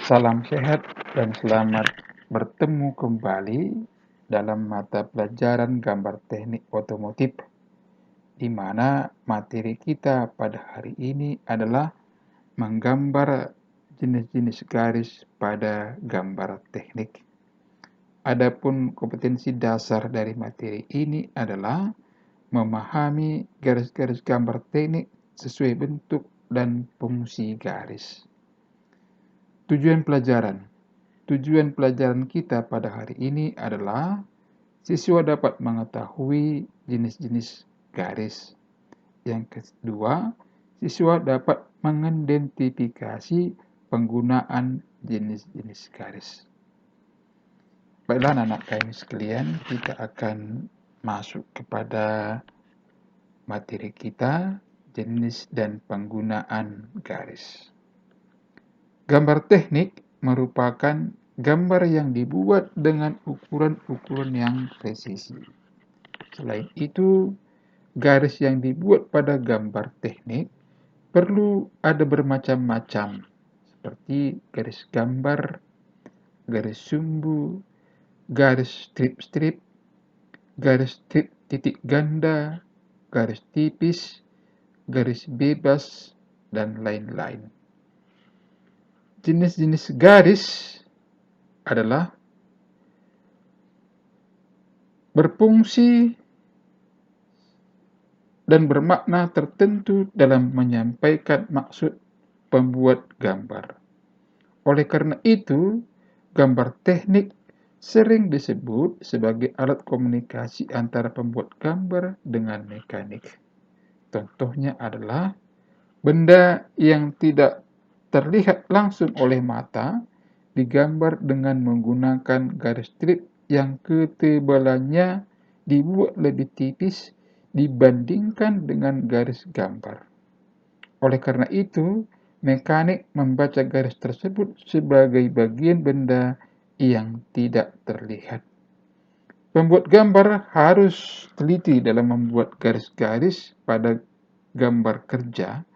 Salam sehat dan selamat bertemu kembali dalam mata pelajaran gambar teknik otomotif, di mana materi kita pada hari ini adalah menggambar jenis-jenis garis pada gambar teknik. Adapun kompetensi dasar dari materi ini adalah memahami garis-garis gambar teknik sesuai bentuk dan fungsi garis. Tujuan pelajaran kita pada hari ini adalah siswa dapat mengetahui jenis-jenis garis. Yang kedua, siswa dapat mengidentifikasi penggunaan jenis-jenis garis. Baiklah anak-anak kami sekalian, kita akan masuk kepada materi kita, jenis dan penggunaan garis. Gambar teknik merupakan gambar yang dibuat dengan ukuran-ukuran yang presisi. Selain itu, garis yang dibuat pada gambar teknik perlu ada bermacam-macam, seperti garis gambar, garis sumbu, garis strip-strip, garis strip titik ganda, garis tipis, garis bebas, dan lain-lain. Jenis-jenis garis adalah berfungsi dan bermakna tertentu dalam menyampaikan maksud pembuat gambar. Oleh karena itu, gambar teknik sering disebut sebagai alat komunikasi antara pembuat gambar dengan mekanik. Contohnya adalah benda yang tidak terlihat langsung oleh mata digambar dengan menggunakan garis strip yang ketebalannya dibuat lebih tipis dibandingkan dengan garis gambar. Oleh karena itu, mekanik membaca garis tersebut sebagai bagian benda yang tidak terlihat. Pembuat gambar harus teliti dalam membuat garis-garis pada gambar kerja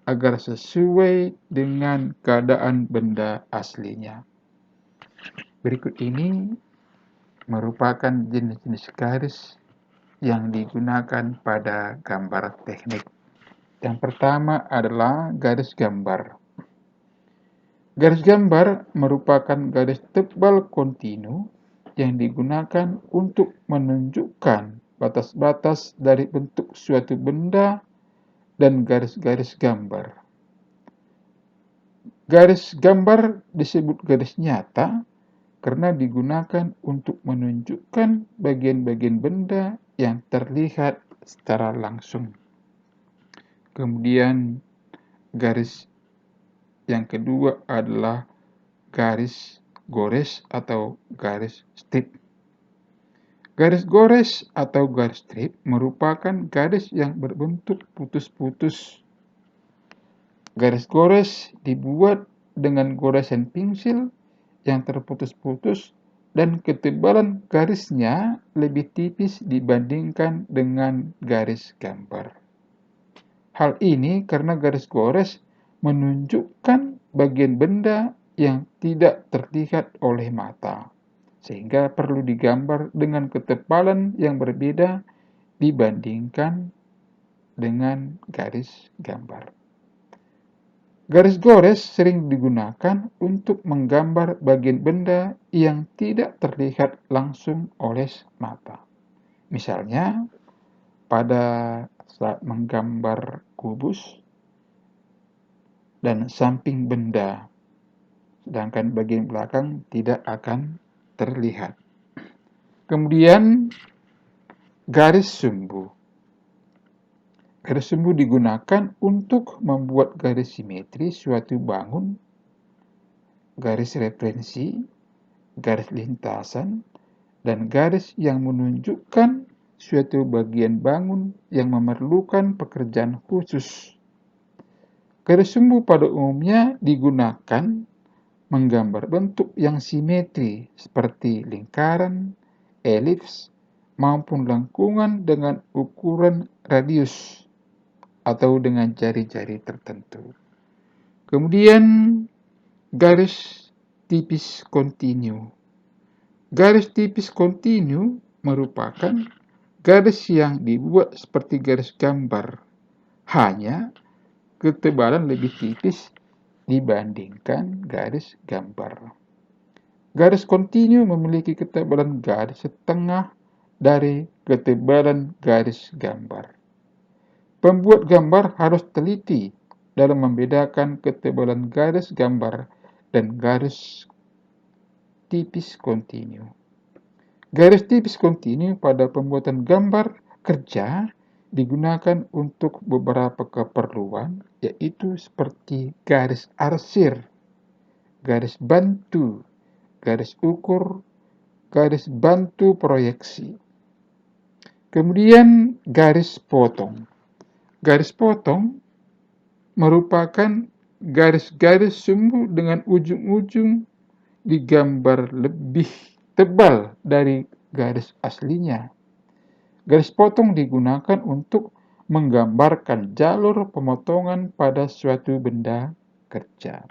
agar sesuai dengan keadaan benda aslinya. Berikut ini merupakan jenis-jenis garis yang digunakan pada gambar teknik. Yang pertama adalah garis gambar. Garis gambar merupakan garis tebal kontinu yang digunakan untuk menunjukkan batas-batas dari bentuk suatu benda dan garis-garis gambar. Garis gambar disebut garis nyata karena digunakan untuk menunjukkan bagian-bagian benda yang terlihat secara langsung. Kemudian garis yang kedua adalah garis gores atau garis strip. Garis gores atau garis strip merupakan garis yang berbentuk putus-putus. Garis gores dibuat dengan goresan pensil yang terputus-putus dan ketebalan garisnya lebih tipis dibandingkan dengan garis gambar. Hal ini karena garis gores menunjukkan bagian benda yang tidak terlihat oleh mata, sehingga perlu digambar dengan ketebalan yang berbeda dibandingkan dengan garis gambar. Garis gores sering digunakan untuk menggambar bagian benda yang tidak terlihat langsung oleh mata. Misalnya, pada saat menggambar kubus dan samping benda, sedangkan bagian belakang tidak akan terlihat. Kemudian, garis sumbu. Garis sumbu digunakan untuk membuat garis simetri suatu bangun, garis referensi, garis lintasan, dan garis yang menunjukkan suatu bagian bangun yang memerlukan pekerjaan khusus. Garis sumbu pada umumnya digunakan menggambar bentuk yang simetri seperti lingkaran, elips, maupun lengkungan dengan ukuran radius atau dengan jari-jari tertentu. Kemudian garis tipis kontinu. Garis tipis kontinu merupakan garis yang dibuat seperti garis gambar, hanya ketebalan lebih tipis dibandingkan garis gambar. Garis kontinu memiliki ketebalan garis setengah dari ketebalan garis gambar. Pembuat gambar harus teliti dalam membedakan ketebalan garis gambar dan garis tipis kontinu. Garis tipis kontinu pada pembuatan gambar kerja digunakan untuk beberapa keperluan, yaitu seperti garis arsir, garis bantu, garis ukur, garis bantu proyeksi. Kemudian garis potong. Garis potong merupakan garis-garis sumbu dengan ujung-ujung digambar lebih tebal dari garis aslinya. Garis potong digunakan untuk menggambarkan jalur pemotongan pada suatu benda kerja.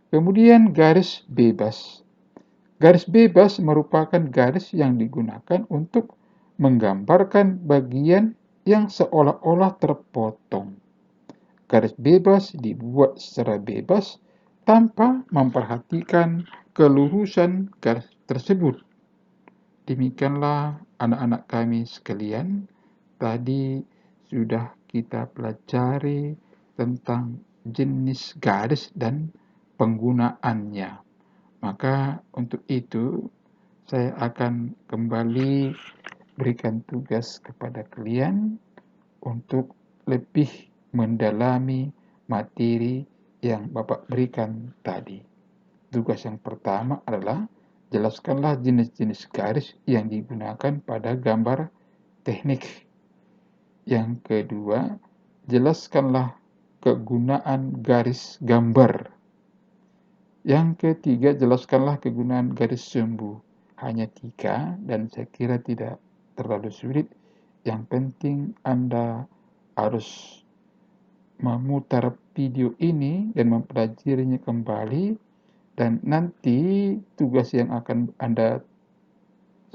Kemudian garis bebas. Garis bebas merupakan garis yang digunakan untuk menggambarkan bagian yang seolah-olah terpotong. Garis bebas dibuat secara bebas tanpa memperhatikan kelurusan garis tersebut. Demikianlah anak-anak kami sekalian, tadi sudah kita pelajari tentang jenis garis dan penggunaannya. Maka untuk itu saya akan kembali berikan tugas kepada kalian untuk lebih mendalami materi yang Bapak berikan tadi. Tugas yang pertama adalah jelaskanlah jenis-jenis garis yang digunakan pada gambar teknik. Yang kedua, jelaskanlah kegunaan garis gambar. Yang ketiga, jelaskanlah kegunaan garis sumbu. Hanya 3 dan saya kira tidak terlalu sulit. Yang penting Anda harus memutar video ini dan mempelajarinya kembali, dan nanti tugas yang akan Anda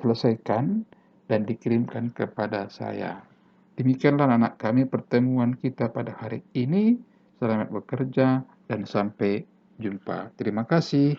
selesaikan dan dikirimkan kepada saya. Demikianlah anak kami pertemuan kita pada hari ini. Selamat bekerja dan sampai jumpa. Terima kasih.